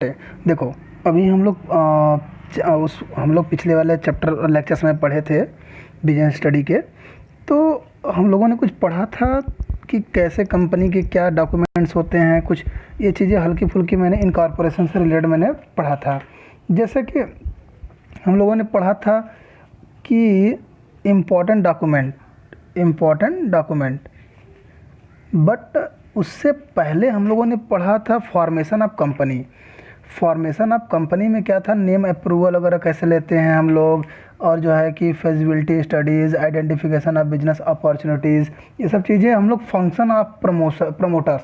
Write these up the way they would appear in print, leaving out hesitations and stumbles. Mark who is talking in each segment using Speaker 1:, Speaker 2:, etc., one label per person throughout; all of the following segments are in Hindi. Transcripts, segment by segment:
Speaker 1: देखो, अभी हम लोग पिछले वाले चैप्टर लेक्चर्स में पढ़े थे बिजनेस स्टडी के। तो हम लोगों ने कुछ पढ़ा था कि कैसे कंपनी के क्या डॉक्यूमेंट्स होते हैं, कुछ ये चीज़ें हल्की फुल्की मैंने इनकॉर्पोरेशन से रिलेटेड मैंने पढ़ा था। जैसे कि हम लोगों ने पढ़ा था कि इम्पोर्टेंट डॉक्यूमेंट, बट उससे पहले हम लोगों ने पढ़ा था formation of company. Formation of company में क्या था, नेम अप्रूवल वगैरह कैसे लेते हैं हम लोग, और जो है कि feasibility studies, identification of business opportunities, ये सब चीज़ें हम लोग फंक्शन ऑफ प्रमोटर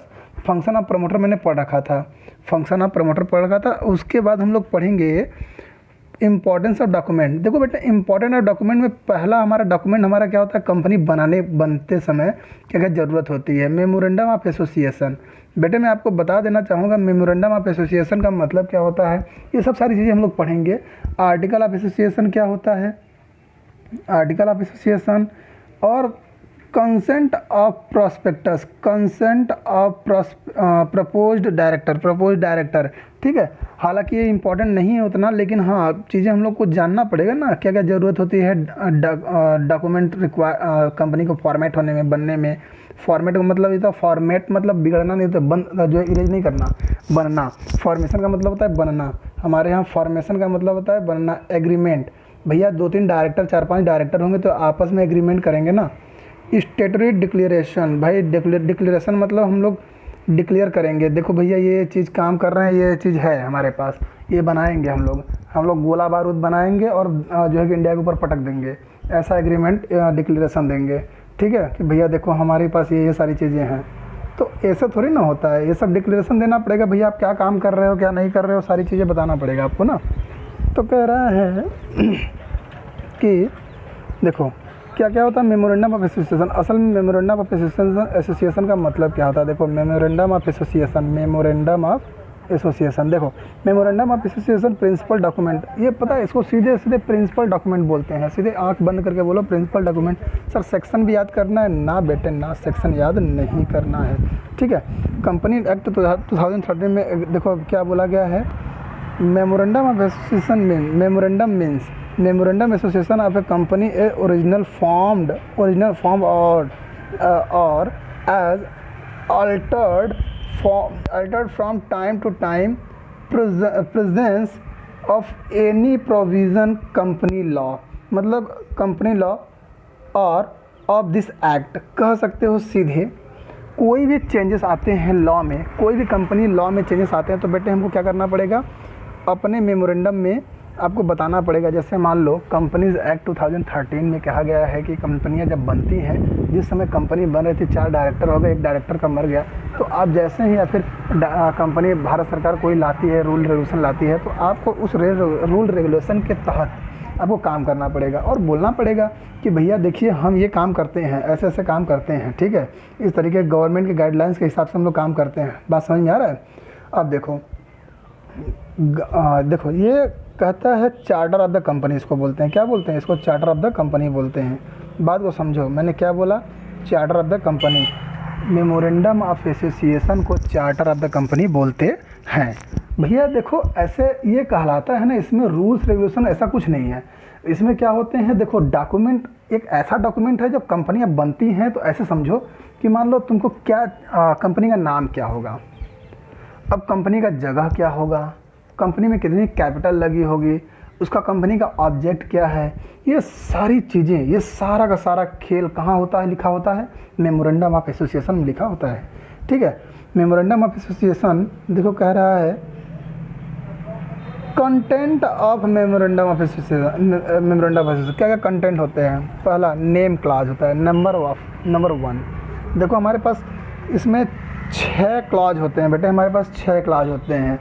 Speaker 1: मैंने पढ़ रखा था। फंक्शन ऑफ प्रमोटर पढ़ रखा था। उसके बाद हम लोग पढ़ेंगे इम्पॉर्टेंस ऑफ डॉक्यूमेंट। देखो बेटा, इम्पॉर्टेंट ऑफ डॉक्यूमेंट में पहला हमारा डॉक्यूमेंट हमारा क्या होता है, कंपनी बनते समय क्या क्या ज़रूरत होती है, मेमोरेंडम ऑफ एसोसिएशन। बेटे मैं आपको बता देना चाहूँगा मेमोरेंडम ऑफ एसोसिएशन का मतलब क्या होता है, ये सब सारी चीज़ें हम लोग पढ़ेंगे। आर्टिकल ऑफ एसोसिएशन क्या होता है, आर्टिकल ऑफ एसोसिएशन, और consent of prospectus, consent of proposed director. ठीक है, हालांकि ये इंपॉर्टेंट नहीं है उतना, लेकिन हाँ चीज़ें हम लोग को जानना पड़ेगा ना, क्या क्या ज़रूरत होती है डॉक्यूमेंट कंपनी को फॉर्मेट होने में, बनने में। फॉर्मेट का मतलब ये था, फॉर्मेट मतलब बिगड़ना नहीं होता, जो इरेज नहीं करना, बनना। फॉर्मेशन का मतलब होता है बनना, हमारे यहाँ फॉर्मेशन का मतलब होता है बनना। एग्रीमेंट, भैया 2-3 डायरेक्टर 4-5 डायरेक्टर होंगे तो आपस में एग्रीमेंट करेंगे ना। स्टेटरी डिक्लेरेशन, भाई डिक्लेरेशन मतलब हम लोग डिक्लेयर करेंगे, देखो भैया ये चीज़ काम कर रहे हैं, ये चीज़ है हमारे पास, ये बनाएंगे हम लोग गोला बारूद बनाएंगे और जो है कि इंडिया के ऊपर पटक देंगे, ऐसा एग्रीमेंट डिक्लेरेशन देंगे। ठीक है कि भैया देखो हमारे पास ये सारी चीज़ें हैं। तो ऐसा थोड़ी ना होता है, ये सब डिक्लेरेशन देना पड़ेगा, भैया आप क्या काम कर रहे हो क्या नहीं कर रहे हो, सारी चीज़ें बताना पड़ेगा आपको ना। तो कह रहा है कि देखो क्या क्या होता है मेमोरेंडम ऑफ एसोसिएशन। असल में मेमोरेंडम ऑफ एसोसिएशन का मतलब क्या होता है, देखो मेमोरेंडम ऑफ एसोसिएशन, देखो memorandum of association principal document, ये पता है इसको सीधे सीधे प्रिंसिपल डॉक्यूमेंट बोलते हैं। सीधे आंख बंद करके बोलो प्रिंसिपल डॉक्यूमेंट। सर सेक्शन भी याद करना है ना बेटे, ना सेक्शन याद नहीं करना है। ठीक है, कंपनी एक्ट 2013 में देखो क्या बोला गया है, memorandum of association means memorandum association of a company a original form or as altered from time to time presence of any provision company law, मतलब कंपनी लॉ और ऑफ दिस एक्ट कह सकते हो। सीधे कोई भी चेंजेस आते हैं लॉ में, कोई भी कंपनी लॉ में चेंजेस आते हैं तो बेटे हमको क्या करना पड़ेगा, अपने मेमोरेंडम में आपको बताना पड़ेगा। जैसे मान लो कंपनीज एक्ट 2013 में कहा गया है कि कंपनियां जब बनती हैं, जिस समय कंपनी बन रही थी 4 डायरेक्टर हो गए, 1 डायरेक्टर का मर गया, तो आप जैसे ही या फिर कंपनी भारत सरकार कोई लाती है, रूल रेगुलेशन लाती है, तो आपको उस रूल रेगुलेशन के तहत आपको काम करना पड़ेगा और बोलना पड़ेगा कि भैया देखिए हम ये काम करते हैं, ऐसे ऐसे काम करते हैं। ठीक है, इस तरीके गवर्नमेंट के गाइडलाइंस के हिसाब से हम लोग काम करते हैं। बात समझ में आ रहा है। अब देखो ये कहता है चार्टर ऑफ द कंपनी, इसको बोलते हैं, क्या बोलते हैं इसको, चार्टर ऑफ द कंपनी बोलते हैं। बात को समझो, मैंने क्या बोला, charter of the company. Memorandum of association को चार्टर ऑफ द कंपनी बोलते हैं। भैया देखो ऐसे ये कहलाता है ना, इसमें रूल्स रेगुलेशन ऐसा कुछ नहीं है। इसमें क्या होते हैं, देखो डॉक्यूमेंट एक ऐसा डॉक्यूमेंट है जब कंपनियां बनती हैं, तो ऐसे समझो कि मान लो तुमको क्या कंपनी का नाम क्या होगा, अब कंपनी का जगह क्या होगा, कंपनी में कितनी कैपिटल लगी होगी, उसका कंपनी का ऑब्जेक्ट क्या है, ये सारी चीज़ें, ये सारा का सारा खेल कहाँ होता है, लिखा होता है मेमोरेंडम ऑफ एसोसिएशन में लिखा होता है। ठीक है, मेमोरेंडम ऑफ एसोसिएशन देखो कह रहा है content of memorandum of association. क्या क्या कंटेंट होते हैं, पहला नेम क्लॉज होता है, नंबर 1। देखो हमारे पास इसमें 6 क्लॉज होते हैं बेटे, हमारे पास 6 क्लॉज होते हैं।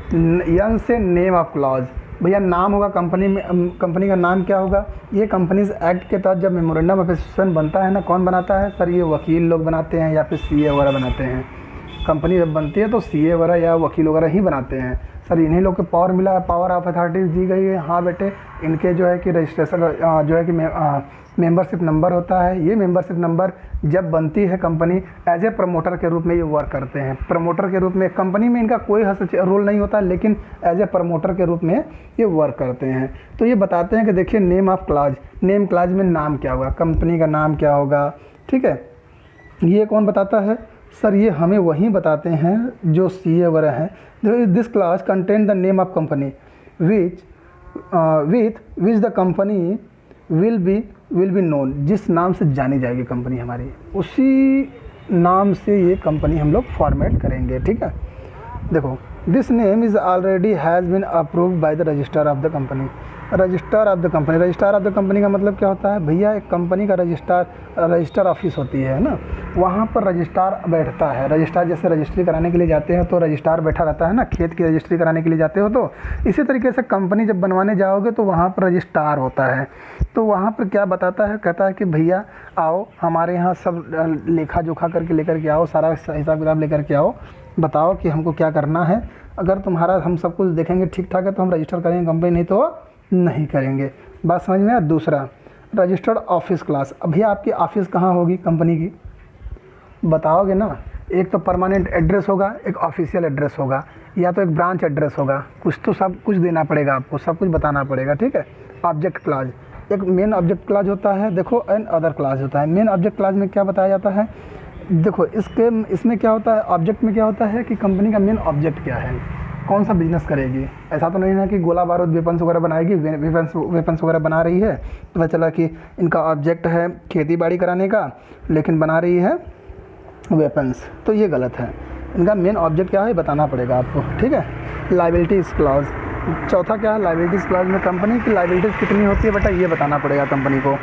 Speaker 1: यन से नेम ऑफ क्लॉज, भैया नाम होगा कंपनी में, कंपनी का नाम क्या होगा, ये कंपनीज एक्ट के तहत जब मेमोरेंडम ऑफ एसोसिएशन बनता है ना, कौन बनाता है सर, ये वकील लोग बनाते हैं या फिर सीए वगैरह बनाते हैं। कंपनी जब बनती है तो सीए वगैरह या वकील वगैरह ही बनाते हैं। सर इन्हीं लोग को पावर मिला है, पावर ऑफ अथॉरिटीज़ दी गई है। हाँ बेटे, इनके जो है कि रजिस्ट्रेशन जो है कि मेंबरशिप नंबर होता है। ये मेंबरशिप नंबर जब बनती है कंपनी, एज ए प्रमोटर के रूप में ये वर्क करते हैं। प्रमोटर के रूप में कंपनी में इनका कोई रोल नहीं होता, लेकिन एज ए प्रमोटर के रूप में ये वर्क करते हैं। तो ये बताते हैं कि देखिए name of clause, name clause में नाम क्या होगा, कंपनी का नाम क्या होगा, ठीक है। ये कौन बताता है? सर ये हमें वही बताते हैं जो सीए वगैरह हैं। This class contain the name of company which the company will be known, जिस नाम से जानी जाएगी कंपनी हमारी, उसी नाम से ये कंपनी हम लोग फॉर्मेट करेंगे, ठीक है। देखो, this name is already has been approved by the registrar of the company. Registrar of the company, registrar of the company का मतलब क्या होता है भैया? एक कंपनी का रजिस्ट्रार ऑफिस होती है ना, वहाँ पर रजिस्ट्रार बैठता है। रजिस्ट्रार जैसे रजिस्ट्री कराने के लिए जाते हैं तो रजिस्ट्रार बैठा रहता है ना, खेत की रजिस्ट्री कराने के लिए जाते हो तो इसी तरीके से कंपनी जब बनवाने जाओगे तो वहाँ पर रजिस्ट्रार होता है। तो वहाँ पर क्या बताता है? कहता है कि भैया आओ हमारे यहाँ सब लेखा जोखा करके लेकर के आओ, सारा हिसाब किताब लेकर के आओ, बताओ कि हमको क्या करना है। अगर तुम्हारा हम सब कुछ देखेंगे ठीक ठाक है तो हम रजिस्टर करेंगे कंपनी, नहीं तो नहीं करेंगे। बात समझ में आया? दूसरा, रजिस्टर्ड ऑफिस क्लास। अभी आपकी ऑफिस कहाँ होगी कंपनी की? बताओगे ना। एक तो परमानेंट एड्रेस होगा, एक ऑफिशियल एड्रेस होगा, या तो एक ब्रांच एड्रेस होगा। कुछ तो सब कुछ देना पड़ेगा आपको, सब कुछ बताना पड़ेगा, ठीक है। ऑब्जेक्ट क्लाज, एक मेन ऑब्जेक्ट क्लाज होता है, देखो, एंड अदर क्लाज होता है। मेन ऑब्जेक्ट क्लाज में क्या बताया जाता है? देखो इसमें क्या होता है, ऑब्जेक्ट में क्या होता है कि कंपनी का मेन ऑब्जेक्ट क्या है, कौन सा बिजनेस करेगी। ऐसा तो नहीं है कि गोला बारूद वेपन्स वगैरह बनाएगी, वेपन्स वगैरह बना रही है, पता चला कि इनका ऑब्जेक्ट है खेती बाड़ी कराने का लेकिन बना रही है वेपन्स, तो ये गलत है। इनका मेन ऑब्जेक्ट क्या है बताना पड़ेगा आपको, ठीक है। लायबिलिटीज़ क्लॉज, चौथा क्या है? लायबिलिटीज़ क्लॉज में कंपनी की लायबिलिटीज़ कितनी होती है बेटा, ये बताना पड़ेगा कंपनी को,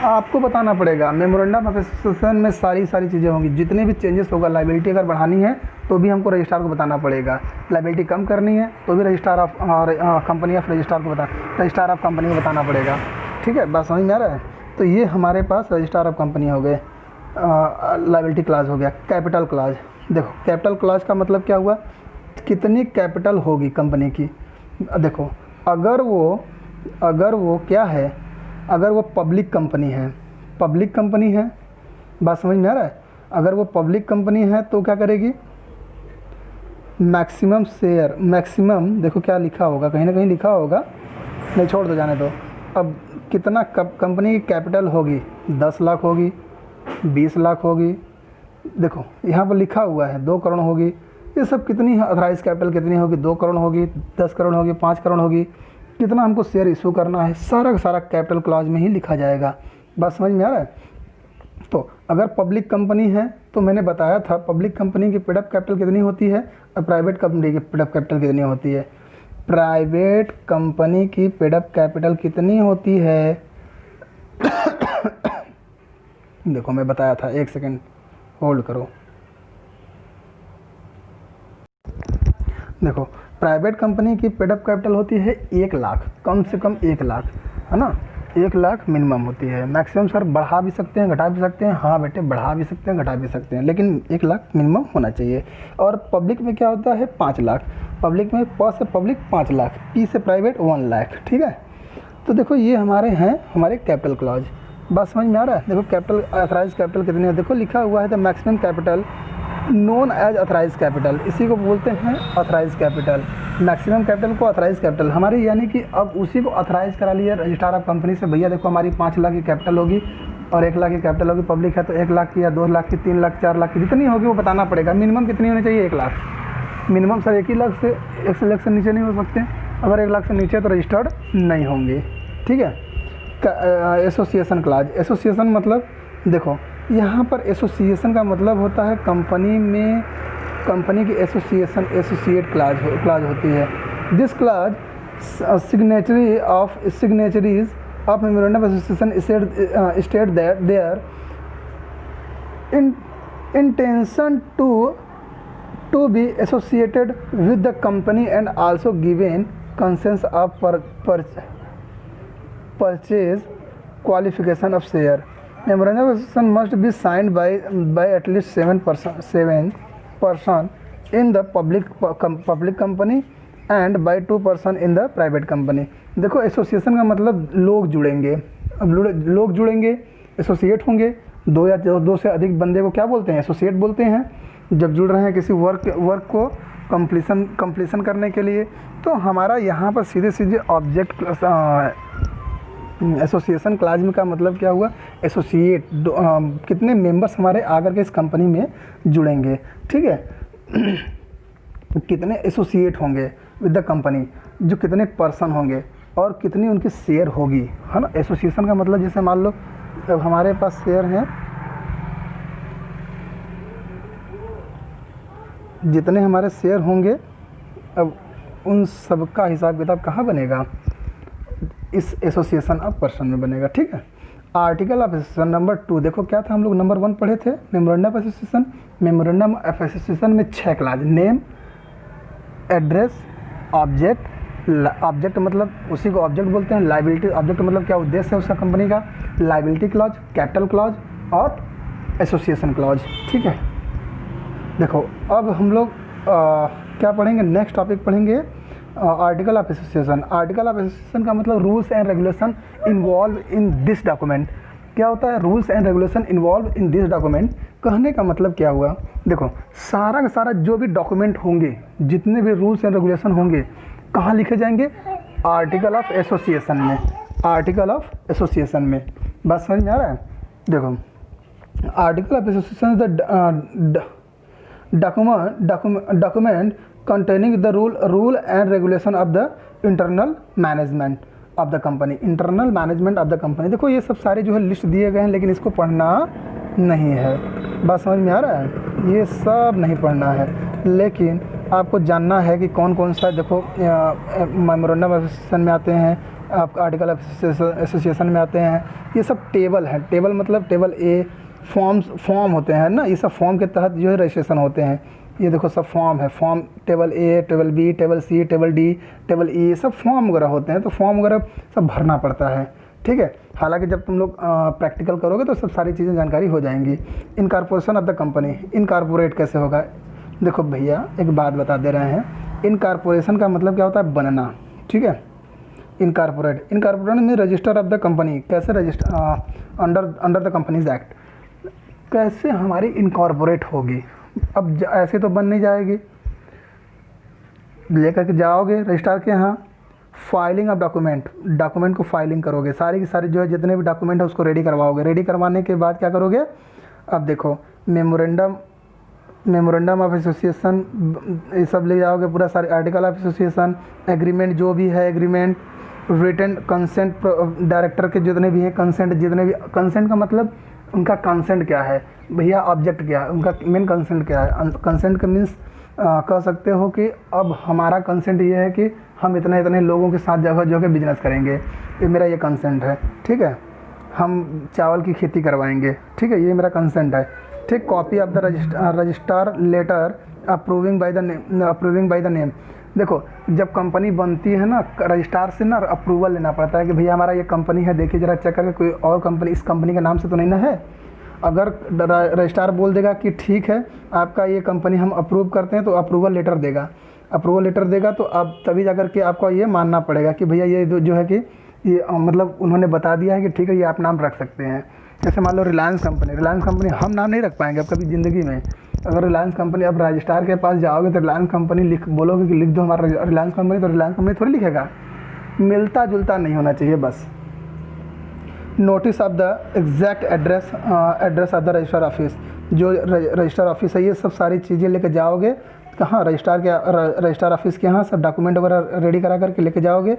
Speaker 1: आपको बताना पड़ेगा। मेमोरेंडम ऑफ एसोसिएशन में सारी चीज़ें होंगी, जितने भी चेंजेस होगा। लायबिलिटी अगर बढ़ानी है तो भी हमको रजिस्ट्रार को बताना पड़ेगा, लायबिलिटी कम करनी है तो भी registrar of company of registrar of company को बताना पड़ेगा, ठीक है। बात समझ में आ रहा है? तो ये हमारे पास रजिस्ट्रार ऑफ कंपनी हो गए, लायबिलिटी क्लास हो गया। कैपिटल क्लास, देखो कैपिटल क्लास का मतलब क्या हुआ? कितनी कैपिटल होगी कंपनी की। देखो अगर वो क्या है, अगर वो पब्लिक कंपनी है, बात समझ में आ रहा है? अगर वो पब्लिक कंपनी है तो क्या करेगी? मैक्सिमम शेयर, मैक्सिमम, देखो क्या लिखा होगा, कहीं ना कहीं लिखा होगा, नहीं छोड़ दो, जाने दो। अब कितना कंपनी की कैपिटल होगी? 10 लाख होगी, 20 लाख होगी, देखो यहाँ पर लिखा हुआ है 2 करोड़ होगी। ये सब कितनी है? ऑथराइज कैपिटल कितनी होगी? 2 करोड़ होगी, 10 करोड़ होगी, 5 करोड़ होगी, कितना हमको शेयर इशू करना है, सारा का सारा कैपिटल क्लॉज में ही लिखा जाएगा। बात समझ में आ रहा है? तो अगर पब्लिक कंपनी है तो मैंने बताया था पब्लिक कंपनी की पेड अप कैपिटल कितनी होती है और प्राइवेट कंपनी की पेड अप कैपिटल कितनी होती है। प्राइवेट कंपनी की पेड अप कैपिटल कितनी होती है? देखो मैं बताया था, एक सेकेंड होल्ड करो। देखो प्राइवेट कंपनी की पेड अप कैपिटल होती है 1 लाख, कम से कम 1 लाख, है ना। 1 लाख मिनिमम होती है। मैक्सिमम सर बढ़ा भी सकते हैं, घटा भी सकते हैं। हाँ बेटे, बढ़ा भी सकते हैं, घटा भी सकते हैं, लेकिन 1 लाख मिनिमम होना चाहिए। और पब्लिक में क्या होता है? 5 लाख। पब्लिक में प से पब्लिक 5 लाख, पी से प्राइवेट 1 लाख, ठीक है। तो देखो ये हमारे हैं हमारे कैपिटल क्लॉज। बात समझ में आ रहा है? देखो कैपिटल, ऑथराइज कैपिटल कितनी है, देखो लिखा हुआ है the maximum capital known as authorise capital, इसी को बोलते हैं ऑथराइज कैपिटल। मैक्सिमम कैपिटल को ऑथराइज कैपिटल हमारी, यानी कि अब उसी को ऑथराइज करा लिया रजिस्ट्रार ऑफ कंपनी से। भैया देखो हमारी 5 लाख की कैपिटल होगी और 1 लाख की कैपिटल होगी, पब्लिक है तो 1 लाख की या 2 लाख की, 3 लाख, 4 लाख की, जितनी होगी वो बताना पड़ेगा। मिनिमम कितनी होनी चाहिए? 1 लाख मिनिमम। सर 1 ही लाख से 1 लाख से नीचे नहीं हो सकते, अगर 1 लाख से नीचे तो रजिस्टर्ड नहीं होंगे, ठीक है। एसोसिएशन क्लाज, एसोसिएशन मतलब देखो यहाँ पर एसोसिएशन का मतलब होता है कंपनी में, कंपनी की एसोसिएशन, एसोसिएट क्लाज होती है। This clause signatories of memorandum of association state that their intention to be associated with the company and also given consents of purchase qualification of share. Memorandum of Association must be signed by at least 7 person in the public company and by 2 person in the private company. देखो एसोसिएशन का मतलब लोग जुड़ेंगे। अब लोग जुड़ेंगे, एसोसिएट होंगे, दो या दो से अधिक बंदे को क्या बोलते हैं? एसोसिएट बोलते हैं। जब जुड़ रहे हैं किसी वर्क को कंप्लीसन करने के लिए, तो हमारा यहाँ पर सीधे ऑब्जेक्ट एसोसिएशन क्लाज में का मतलब क्या हुआ? एसोसिएट, कितने मेंबर्स हमारे आकर के इस कंपनी में जुड़ेंगे, ठीक है। कितने एसोसिएट होंगे विद द कंपनी, जो कितने पर्सन होंगे और कितनी उनकी शेयर होगी, है ना। एसोसिएशन का मतलब जैसे मान लो अब हमारे पास शेयर हैं, जितने हमारे शेयर होंगे, अब उन सब का हिसाब किताब कहाँ बनेगा? इस एसोसिएशन ऑफ पर्सन में बनेगा, ठीक है। आर्टिकल ऑफ एसोसिएशन नंबर 2, देखो क्या था, हम लोग नंबर 1 पढ़े थे, memorandum of association. Memorandum of association में 6 क्लाज, नेम, एड्रेस, ऑब्जेक्ट मतलब उसी को ऑब्जेक्ट बोलते हैं। लाइबिलिटी, ऑब्जेक्ट मतलब क्या उद्देश्य है उसका कंपनी का। लाइबिलिटी क्लॉज, कैपिटल क्लॉज और एसोसिएशन क्लॉज, ठीक है। देखो अब हम लोग क्या पढ़ेंगे? नेक्स्ट टॉपिक पढ़ेंगे article of association. Article of association का मतलब rules and regulation involve in this document. क्या होता है rules and regulation involve in this document? कहने का मतलब क्या हुआ? देखो सारा का सारा जो भी डॉक्यूमेंट होंगे, जितने भी रूल्स एंड रेगुलेशन होंगे, कहाँ लिखे जाएंगे? आर्टिकल ऑफ एसोसिएशन में। आर्टिकल ऑफ एसोसिएशन में, बात समझ में आ रहा है? देखो article of association the document containing the rule and regulation of the internal management of the company। internal management of the company, देखो ये सब सारे जो है लिस्ट दिए गए हैं, लेकिन इसको पढ़ना नहीं है। बात समझ में आ रहा है? ये सब नहीं पढ़ना है, लेकिन आपको जानना है कि कौन कौन सा, देखो मेमोरेंडम ऑफ एसोसिएशन में आते हैं, आप आर्टिकल ऑफ एसोसिएशन में आते हैं। ये सब टेबल है। टेबल मतलब टेबल ए, फॉर्म होते हैं ना, ये सब फॉर्म के तहत जो है रजिस्ट्रेशन होते हैं। ये देखो सब फॉर्म है, फॉर्म टेबल ए, टेबल बी, टेबल सी, टेबल डी, टेबल ई, सब फॉर्म वगैरह होते हैं। तो फॉर्म वगैरह सब भरना पड़ता है, ठीक है। हालांकि जब तुम लोग प्रैक्टिकल करोगे तो सब सारी चीज़ें जानकारी हो जाएंगी। Incorporation of the company, incorporate कैसे होगा? देखो भैया एक बात बता दे रहे हैं, इनकॉर्पोरेशन का मतलब क्या होता है? बनना, ठीक है। इनकॉर्पोरेट में रजिस्टर ऑफ द कंपनी, कैसे register under the companies act, कैसे हमारी इनकॉर्पोरेट होगी? अब ऐसे तो बन नहीं जाएगी, लेकर के जाओगे रजिस्ट्रार के यहाँ, फाइलिंग ऑफ डॉक्यूमेंट को फाइलिंग करोगे, सारी की सारी जो है जितने भी डॉक्यूमेंट है उसको रेडी करवाओगे। रेडी करवाने के बाद क्या करोगे? अब देखो मेमोरेंडम ऑफ एसोसिएशन, ये सब ले जाओगे, पूरा सारे आर्टिकल ऑफ एसोसिएशन, एग्रीमेंट जो भी है एग्रीमेंट, रिटन कंसेंट डायरेक्टर के जितने भी हैं कंसेंट, जितने भी कंसेंट का मतलब उनका कंसेंट क्या है भैया, ऑब्जेक्ट क्या है, उनका मेन कंसेंट क्या है। कंसेंट का मीन्स कह सकते हो कि अब हमारा कंसेंट ये है कि हम इतने इतने लोगों के साथ जगह के बिजनेस करेंगे, ये मेरा ये कंसेंट है, ठीक है। हम चावल की खेती करवाएंगे, ठीक है, ये मेरा कंसेंट है, ठीक। Copy of the registrar letter approving by the name. देखो जब कंपनी बनती है ना, रजिस्ट्रार से ना अप्रूवल लेना पड़ता है कि भैया हमारा ये कंपनी है, देखिए ज़रा चेक करके कोई और कंपनी इस कंपनी के नाम से तो नहीं ना है। अगर रजिस्ट्रार बोल देगा कि ठीक है आपका ये कंपनी हम अप्रूव करते हैं, तो अप्रूवल लेटर देगा, तो अब तभी जाकर के आपको ये मानना पड़ेगा कि भैया ये जो है कि ये मतलब उन्होंने बता दिया है कि ठीक है ये आप नाम रख सकते हैं। जैसे मान लो रिलायंस कंपनी, हम नाम नहीं रख पाएंगे अब कभी ज़िंदगी में। अगर रिलायंस कंपनी, अब रजिस्ट्रार के पास जाओगे तो रिलायंस कंपनी बोलोगे कि लिख दो हमारा रिलायंस कंपनी, तो रिलायंस कंपनी थोड़ी लिखेगा, मिलता जुलता नहीं होना चाहिए बस। Notice of the exact address of the registrar office, जो रजिस्ट्रार ऑफिस है, ये सब सारी चीज़ें लेके जाओगे कहाँ? रजिस्ट्रार ऑफिस के यहाँ सब डॉक्यूमेंट वगैरह रेडी करा करके लेके जाओगे।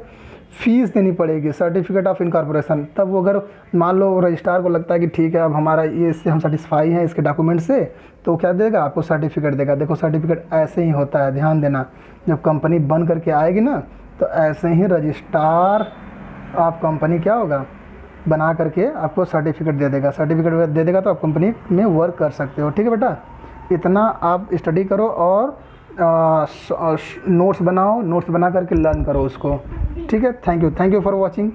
Speaker 1: फ़ीस देनी पड़ेगी, सर्टिफिकेट ऑफ इनकॉर्पोरेशन। तब वो अगर मान लो रजिस्ट्रार को लगता है कि ठीक है अब हमारा ये इससे हम सेटिस्फाई हैं इसके डॉक्यूमेंट से, तो क्या देगा? आपको सर्टिफिकेट देगा। देखो सर्टिफिकेट ऐसे ही होता है, ध्यान देना, जब कंपनी बन करके आएगी ना तो ऐसे ही रजिस्ट्रार आप कंपनी क्या होगा बना करके आपको सर्टिफिकेट दे देगा, तो आप कंपनी में वर्क कर सकते हो, ठीक है बेटा। इतना आप स्टडी करो और नोट्स बना करके लर्न करो उसको, ठीक है। Thank you for watching.